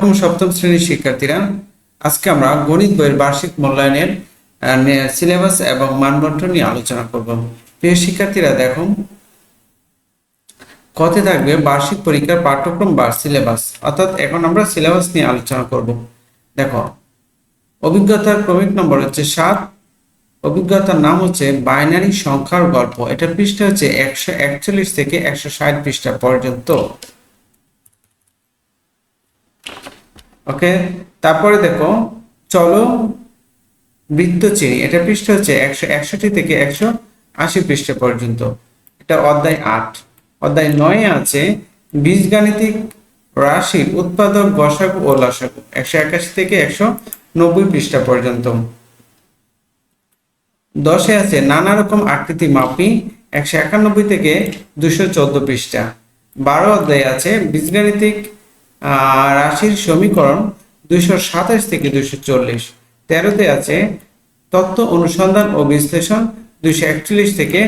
আলাইকুম সপ্তম শ্রেণীর শিক্ষার্থীরা, আজকে আমরা গণিত বইয়ের বার্ষিক মূল্যায়নের সিলেবাস এবং মানবন্টন নিয়ে আলোচনা করব। প্রিয় শিক্ষার্থীরা, দেখো কথে থাকবে বার্ষিক পরীক্ষার পাঠ্যক্রম বা সিলেবাস, অর্থাৎ এখন আমরা সিলেবাস নিয়ে আলোচনা করব। দেখো, অভিজ্ঞতার ক্রমিক নম্বর হচ্ছে 7। অভিজ্ঞতার নাম হচ্ছে বাইনারি সংখ্যার গল্প। এটা পৃষ্ঠা হচ্ছে 141 থেকে 160 পৃষ্ঠা পর্যন্ত। ওকে, তারপরে দেখো চলো বৃত্তচিহ্ন, এটা পৃষ্ঠা হচ্ছে 161 থেকে 180 পৃষ্ঠা পর্যন্ত। এটা অধ্যায় 8। অধ্যায় 9 আছে বীজগাণিতিক রাশির উৎপাদক, গসাগু ও লসাগু, 181 থেকে 190 পৃষ্ঠা পর্যন্ত। 10 আছে নানা রকম আকৃতি মাপি, 191 থেকে 214 পৃষ্ঠা। 12 অধ্যায় আছে বীজগাণিতিক রাশির সমীকরণ, 227 থেকে 240। 13তে আছে তত্ত্ব অনুসন্ধান ও বিশ্লেষণ, 241 থেকে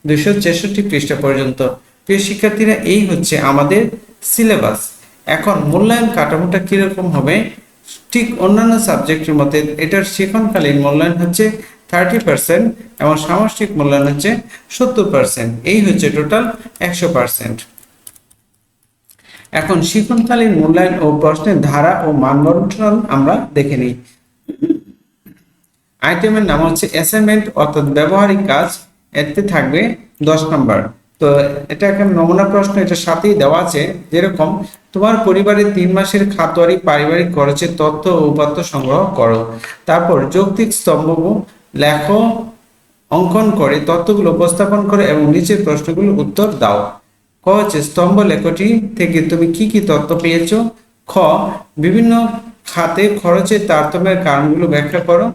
266 পৃষ্ঠা পর্যন্ত। প্রিয় শিক্ষার্থীরা, এই হচ্ছে আমাদের সিলেবাস। এখন মূল্যায়ন কাঠামোটা কিরকম হবে? ঠিক অন্যান্য সাবজেক্টের মধ্যে এটার শিক্ষণকালীন মূল্যায়ন হচ্ছে 30% এবং সামষ্টিক মূল্যায়ন হচ্ছে 70%। এই হচ্ছে টোটাল 100%। এখন শিক্ষণকালীন মূল্যায়ন ও প্রশ্নের ধারা ও মানবন্টন আমরা দেখে নিই। আইটেমের নাম হচ্ছে অ্যাসাইনমেন্ট, অর্থাৎ ব্যবহারিক কাজ। এতে থাকবে 10 নম্বর। তো এটা একটা নমুনা প্রশ্ন, এটা সাথেই দেওয়া আছে, যেরকম তোমার পরিবারের 3 মাসের খাতোয়ারি পারিবারিক খরচের তথ্য ও উপাত্ত সংগ্রহ করো। তারপর যৌক্তিক স্তম্ভ লেখো, অঙ্কন করে তথ্যগুলো উপস্থাপন করো এবং নিচের প্রশ্নগুলোর উত্তর দাও। ক হচ্ছে স্তম্ভ লেখটি থেকে তুমি কি কি তথ্য পেয়েছো। খ, বিভিন্ন খাতে খরচের তারতম্যের কারণগুলো ব্যাখ্যা করো।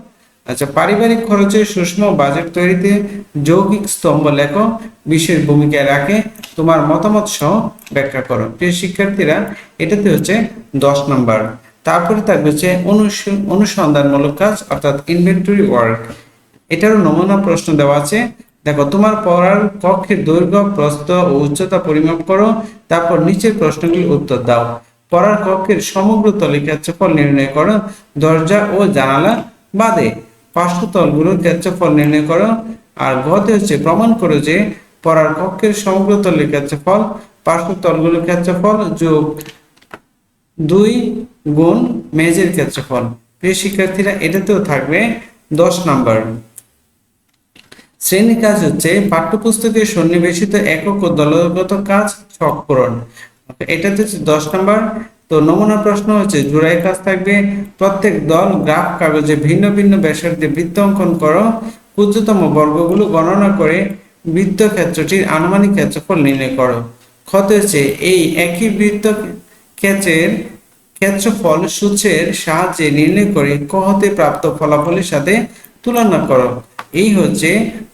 আচ্ছা, পারিবারিক খরচের সুষম বাজেট তৈরিতে যৌগিক স্তম্ভ লেখো, বিশেষ ভূমিকা রাখে, তোমার মতামত সহ ব্যাখ্যা করো। প্রিয় শিক্ষার্থীরা, এটাতে হচ্ছে 10 নম্বর। তারপরে থাকবে হচ্ছে অনুসন্ধানমূলক কাজ, অর্থাৎ ইনভেন্টরি ওয়ার্ক। এটারও নমুনা প্রশ্ন দেওয়া আছে। দেখো, তোমার পড়ার কক্ষের দৈর্ঘ্য, প্রস্থ ও উচ্চতা পরিমাপ করো, তারপর নিচের প্রশ্নগুলির উত্তর দাও। পড়ার কক্ষের সমগ্র তলের ক্ষেত্রফল নির্ণয় করো, দরজা ও জানালা বাদে পার্শ্বতলগুলোর ক্ষেত্রফল নির্ণয় করো। আর গতে হচ্ছে প্রমাণ করো যে পড়ার কক্ষের সমগ্র তলের ক্ষেত্রফল পার্শ্বতলগুলোর ক্ষেত্রফল যোগ 2 গুণ মেঝের ক্ষেত্রফল। প্রিয় শিক্ষার্থীরা, এটাতেও থাকবে 10 নম্বর। শ্রেণী কাজ হচ্ছে পাঠ্যপুস্তকের সন্নিবেশিত একক ও দলগত কাজ ছক পূরণ। এটাতে হচ্ছে 10 নম্বর। তো নমুনা প্রশ্ন হচ্ছে জোড়াই কাজ থাকবে। প্রত্যেক দল গ্রাফ কাগজে ভিন্ন ভিন্ন ব্যাসার্ধে বৃত্ত অঙ্কন করো, ক্ষুদ্রতম বর্গগুলো গণনা করে বৃত্ত ক্ষেত্রটির আনুমানিক ক্ষেত্রফল নির্ণয় করো। ক্ষত হচ্ছে এই একই বৃত্ত ক্ষেত্রের ক্ষেত্রফল সূত্রের সাহায্যে নির্ণয় করে ক হতে প্রাপ্ত ফলাফলের সাথে তুলনা করো। এই হচ্ছে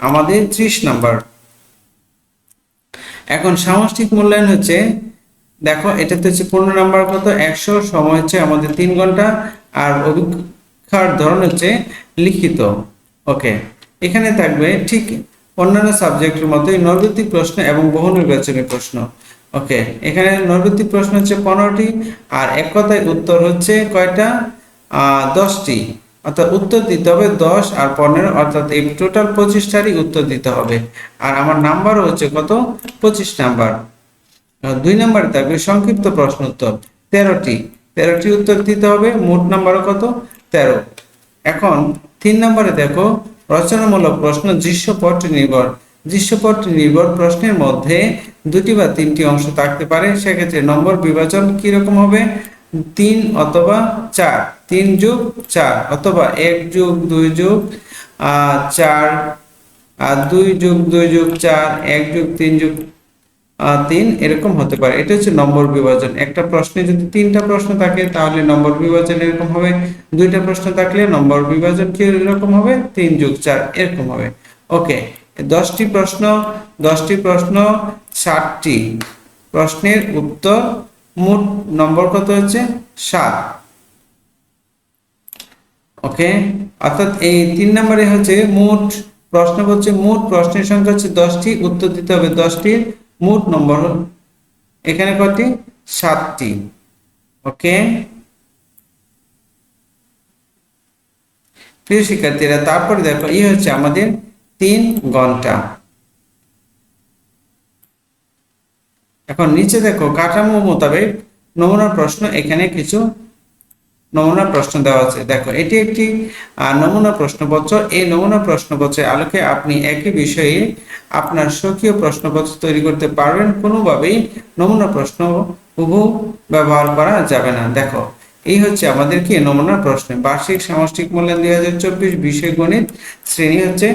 আমাদের 30 নম্বর। এখন সামষ্টিক মূল্যায়ন হচ্ছে, দেখো এটাতে হচ্ছে 15 নম্বর কত, 100, সময় হচ্ছে আমাদের 3 ঘন্টা, আর অভিজ্ঞতার ধরন হচ্ছে লিখিত। ওকে, এখানে থাকবে ঠিক অন্যান্য সাবজেক্টের মতোই নৈর্ব্যক্তিক প্রশ্ন এবং বহু নির্বাচনী প্রশ্ন। ওকে, এখানে নৈর্ব্যক্তিক প্রশ্ন হচ্ছে 15টি, আর এক কথায় উত্তর হচ্ছে কয়টা, 10টি। অর্থাৎ উত্তর দিতে হবে 10 আর 15, অর্থাৎ এই টোটাল 25টারই উত্তর দিতে হবে। আর আমার নাম্বারও হচ্ছে কত, 25 নাম্বার। 2 নম্বরে থাকবে সংক্ষিপ্ত প্রশ্ন উত্তর, 13টি উত্তর দিতে হবে, মোট নাম্বারও কত, 13। এখন 3 নম্বরে দেখো রচনামূলক প্রশ্ন, দৃশ্যপট নির্ভর। দৃশ্যপট নির্ভর প্রশ্নের মধ্যে 2টি বা 3টি অংশ থাকতে পারে, সেক্ষেত্রে নম্বর বিভাজন কিরকম হবে, 3 অথবা 4, 3 যোগ 4, অথবা 1 যোগ 2 যোগ 4, 2 যোগ 2 যোগ 4, 1 যোগ 3 যোগ 3, এরকম হতে পারে। এটা হচ্ছে নম্বর বিভাজন। একটা প্রশ্নে যদি 3টা প্রশ্ন থাকে তাহলে নম্বর বিভাজন এরকম হবে, 2টা প্রশ্ন থাকলে নম্বর বিভাজন কি এরকম হবে, 3 যোগ 4 এরকম হবে। ওকে, 10টি প্রশ্ন 60টি প্রশ্নের উত্তর, মোট নম্বর কত হচ্ছে 7। ওকে, অর্থাৎ এই 3 নম্বরে হচ্ছে মোট প্রশ্ন হচ্ছে, মোট প্রশ্নের সংখ্যা হচ্ছে 10টি, উত্তর দিতে হবে 10টির, মোট নম্বর এখানে কয়টি, 7টি। ওকে, প্রিয় শিক্ষার্থীরা, তারপরে দেখো এই হচ্ছে আমাদের 3 ঘন্টা। এখন নিচে দেখো কাঠামো মোতাবেক নমুনা প্রশ্ন, এখানে কিছু নমুনা প্রশ্ন দেওয়া আছে। দেখো এটি একটি নমুনা প্রশ্নপত্র। এই নমুনা প্রশ্নপত্রের আলোকে আপনি একই বিষয়ে আপনার স্বকীয় প্রশ্নপত্র তৈরি করতে পারবেন। কোনোভাবেই নমুনা প্রশ্ন হুবহু ব্যবহার করা যাবে না। দেখো এই হচ্ছে আমাদের কি নমুনা প্রশ্ন। বার্ষিক সামষ্টিক মূল্যায়ন 2024, বিষয় গণিত, শ্রেণী হচ্ছে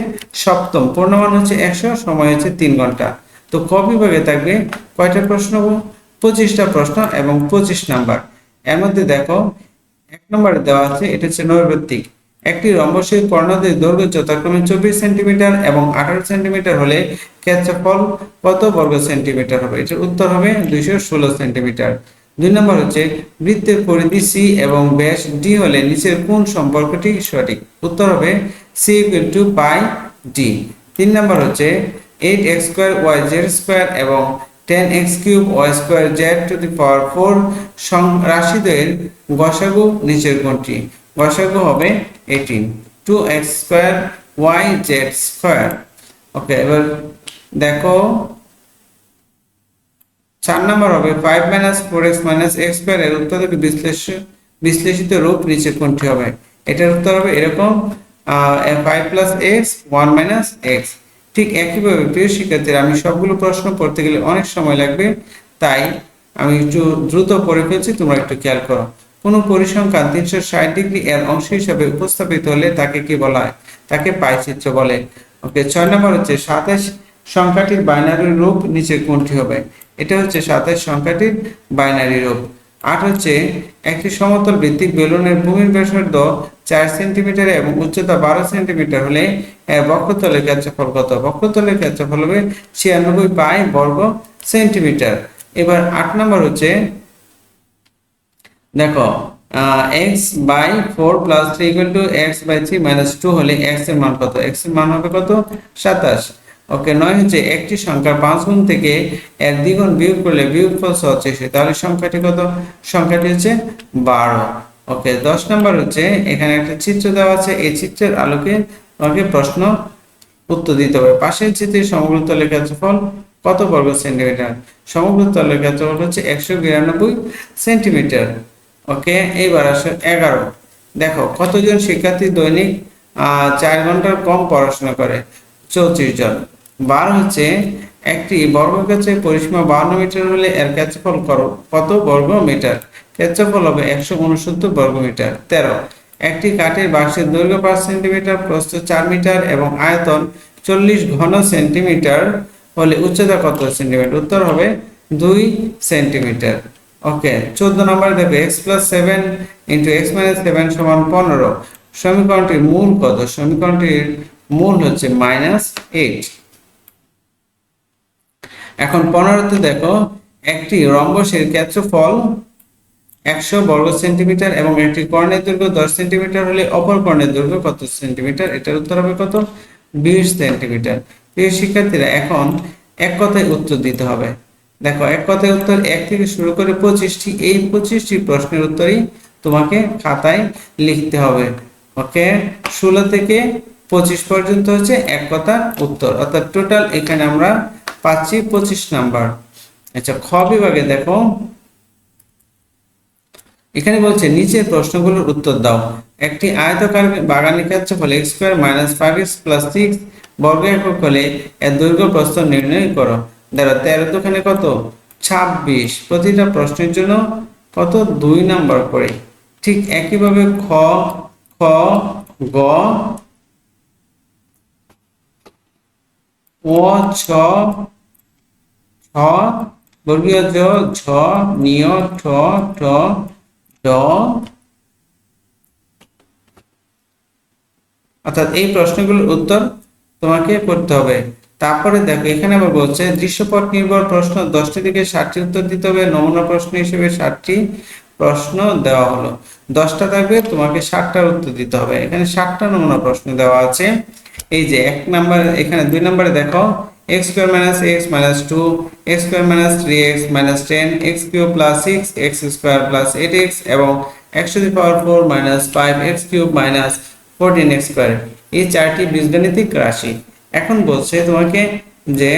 সপ্তম, পূর্ণমান হচ্ছে 100, সময় হচ্ছে 3 ঘন্টা। তো ক বিভাগে থাকবে কয়টা প্রশ্ন? 25টা প্রশ্ন এবং 25 নাম্বার। এর মধ্যে দেখো 1 নম্বরে দেওয়া আছে, এটা হচ্ছে নৈর্ব্যক্তিক। একটি রম্বসের কর্ণদের দৈর্ঘ্য যথাক্রমে 24 সেন্টিমিটার এবং 18 সেন্টিমিটার হলে ক্ষেত্রফল কত বর্গ সেন্টিমিটার হবে? এটার উত্তর হবে 216 সেন্টিমিটার। 2 নম্বর হচ্ছে বৃত্তের পরিধি সি এবং ব্যাস ডি হলে নিচের কোন সম্পর্কটি সঠিক? উত্তর হবে C equal to pi D. 3 নম্বর হচ্ছে 8x স্কয়ার yz স্কয়ার এবং 10x cube y square z to the power 4 রাশিদ্বয়ের গসাগু নিচের কোনটি? গসাগু হবে 18, 2x স্কয়ার yz স্কয়ার। ওকে, এবার দেখো 4 নম্বর হবে 5 4x x স্কয়ার এর উৎপাদক বিশ্লেষিত রূপ নিচে কোনটি হবে? এটার উত্তর হবে এরকম 5 x 1 x। ঠিক একইভাবে প্রিয় শিক্ষার্থীরা, আমি সবগুলো প্রশ্ন পড়তে গেলে অনেক সময় লাগবে, তাই আমি একটু দ্রুত পড়ে ফেলছি, তোমরা একটু খেয়াল করো। কোন পরিসংখ্যান 360 ডিগ্রি এর অংশ হিসেবে উপস্থাপিত হলে তাকে কি বলা হয়? তাকে পাই চিত্র বলে। ওকে, 6 নম্বর হচ্ছে 27 সংখ্যাটির বাইনারি রূপ নিচে কোনটি হবে? এটা হচ্ছে 27 সংখ্যাটির বাইনারি রূপ। 8 হচ্ছে একটি সমতল ভিত্তিক বেলুনের ভূমির ব্যাসার্ধ 4 সেন্টিমিটার এবং উচ্চতা 12 সেন্টিমিটার হলে এর বক্ষতলের ক্ষেত্রফল কত? বক্ষতলের ক্ষেত্রফল হবে 96 পাই বর্গ সেন্টিমিটার। এবার 8 নম্বর হচ্ছে দেখো x by 4 plus 3 equal to x by 3 minus 2 হলে x এর মান কত? x এর মান হবে কত? 27। ওকে, 9 হচ্ছে একটি সংখ্যা 5 গুণ থেকে এর দ্বিগুণ বিয়োগ করলে বিয়োগফল 86, তাহলে সংখ্যাটি কত? সংখ্যাটি হচ্ছে 12। ওকে, 10 নম্বর হচ্ছে এখানে একটা চিত্র দেওয়া আছে, এই চিত্রের আলোকে তোমাকে প্রশ্ন উত্তর দিতে হবে। পাশের চিত্রে সমগ্র তলের ক্ষেত্রফল কত বর্গ সেন্টিমিটার? সমগ্র তলের ক্ষেত্রফল হচ্ছে 192 সেন্টিমিটার। ওকে, এইবার আসো 11। দেখো কতজন শিক্ষার্থী দৈনিক 4 ঘন্টার কম পড়াশোনা করে? 34 জন। 12 হচ্ছে একটি বর্গক্ষেত্রের পরিসীমা 52 মিটার হলে এর ক্ষেত্রফল কত বর্গ মিটার? ক্ষেত্রফল হবে 169 বর্গ মিটার। 13 একটি কাঠের বাক্সের দৈর্ঘ্য 5 সেন্টিমিটার, প্রস্থ 4 মিটার এবং আয়তন 40 ঘন সেন্টিমিটার হলে উচ্চতা কত সেন্টিমিটার? উত্তর হবে 2 সেন্টিমিটার। ওকে, 14 নম্বর দেখো x + 7 * x - 7 = 15। সমীকরণটির মূল কত? সমীকরণটির মূল হচ্ছে -8। এখন 15তে দেখো একটি রম্বসের ক্ষেত্রফল 100 বর্গ সেন্টিমিটার এবং একটি কর্ণের দৈর্ঘ্য 10 সেন্টিমিটার হলে অপর কর্ণের দৈর্ঘ্য কত সেন্টিমিটার? এটার উত্তর হবে কত? 20 সেন্টিমিটার। প্রিয় শিক্ষার্থীরা, এখন এক কথায় উত্তর দিতে হবে। দেখো এক কথায় উত্তর 1 থেকে শুরু করে 25টি, এই 25টি প্রশ্নের উত্তরই তোমাকে খাতায় লিখতে হবে। ওকে, 16 থেকে 25 পর্যন্ত হচ্ছে এক কথার উত্তর, অর্থাৎ টোটাল এখানে আমরা পাচ্ছি 25 নাম্বার। আচ্ছা, খ বিভাগে দেখো এখানে বলছে নিচের প্রশ্নগুলোর উত্তর দাও। একটি আয়তাকার বাগানের ক্ষেত্রফল x square minus 5x plus 6 বর্গ একক হলে এর দৈর্ঘ্য প্রস্থ নির্ণয় করো। দেখো 13 দোকানে কত? 26। প্রতিটা প্রশ্নের জন্য কত? 2 নাম্বার করে। ঠিক একইভাবে খ, খ, গ, ও, ছ, ছ, বর্গীয় জ, ঝ, নিয়, ঠ, ঠ, ড, অর্থাৎ এই প্রশ্নগুলোর উত্তর তোমাকে করতে হবে। তারপরে দেখো এখানে আবার বলছে দৃশ্যপট নির্ভর প্রশ্ন 10টি থেকে 60টি উত্তর দিতে হবে। নমুনা প্রশ্ন হিসেবে 60টি প্রশ্ন দেওয়া হলো, 10টা থাকবে, তোমাকে 60টার উত্তর দিতে হবে। এখানে 60টা নমুনা প্রশ্ন দেওয়া আছে। এই যে 1 নাম্বার, এখানে 2 নম্বরে দেখো x square minus x minus 2 x square minus 3x minus 10 x cube plus 6 x square plus 8x এবং x two the power 4 minus 5 x cube minus 14x square. এই চারটি বীজগণিতিক রাশি। এখন বলছে তোমাকে যে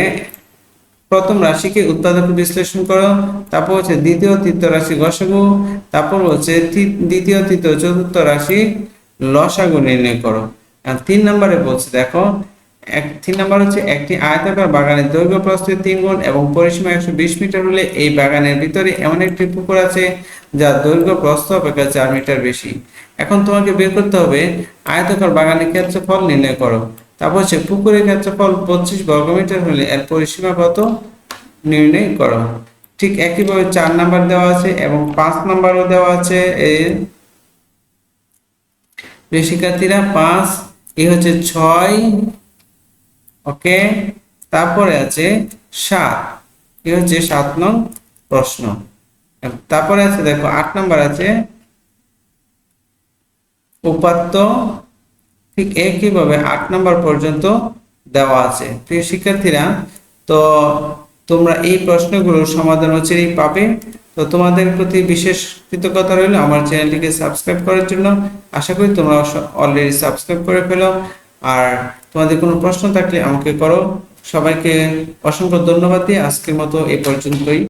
প্রথম রাশিকে উৎপাদক বিশ্লেষণ করো, তারপর হচ্ছে দ্বিতীয় তৃতীয় রাশি গসাগু, তারপর হচ্ছে দ্বিতীয় তৃতীয় চতুর্থ রাশি লসাগু নির্ণয় করো। আর 3 নম্বরে বলছে দেখো 3 নম্বর হচ্ছে একটি আয়তাকার বাগানের দৈর্ঘ্য প্রস্থ 3 গুণ এবং পরিসীমা 120 মিটার হলে এই বাগানের ভিতরে এমন একটি পুকুর আছে যার দৈর্ঘ্য প্রস্থ অপেক্ষা 4 মিটার বেশি। এখন তোমাকে বের করতে হবে আয়তাকার বাগানের ক্ষেত্রফল নির্ণয় করো। তারপর হচ্ছে পুকুরের ক্ষেত্রফল 25 বর্গমিটার হলে এর পরিসীমা কত নির্ণয় করো। ঠিক একইভাবে 4 নাম্বার দেওয়া আছে এবং 5 নাম্বারও দেওয়া আছে। এই শিক্ষার্থীরা 5 এই হচ্ছে 6, ওকে, তারপরে আছে 7, এই হচ্ছে 7 নং প্রশ্ন। তারপরে আছে দেখো 8 নাম্বার আছে উপাত্ত। ঠিক একইভাবে 8 নাম্বার পর্যন্ত দেওয়া আছে। প্রিয় শিক্ষার্থীরা, তো তোমরা এই প্রশ্নগুলোর সমাধান অচিরেই পাবে। তো তোমাদের প্রতি বিশেষ কৃতজ্ঞতা রইল আমার চ্যানেলটিকে সাবস্ক্রাইব করার জন্য। আশা করি তোমরা অলরেডি সাবস্ক্রাইব করে ফেলো। আর তোমাদের কোনো প্রশ্ন থাকলে আমাকে করো। সবাইকে অসংখ্য ধন্যবাদ দিয়ে আজকের মতো এই পর্যন্তই।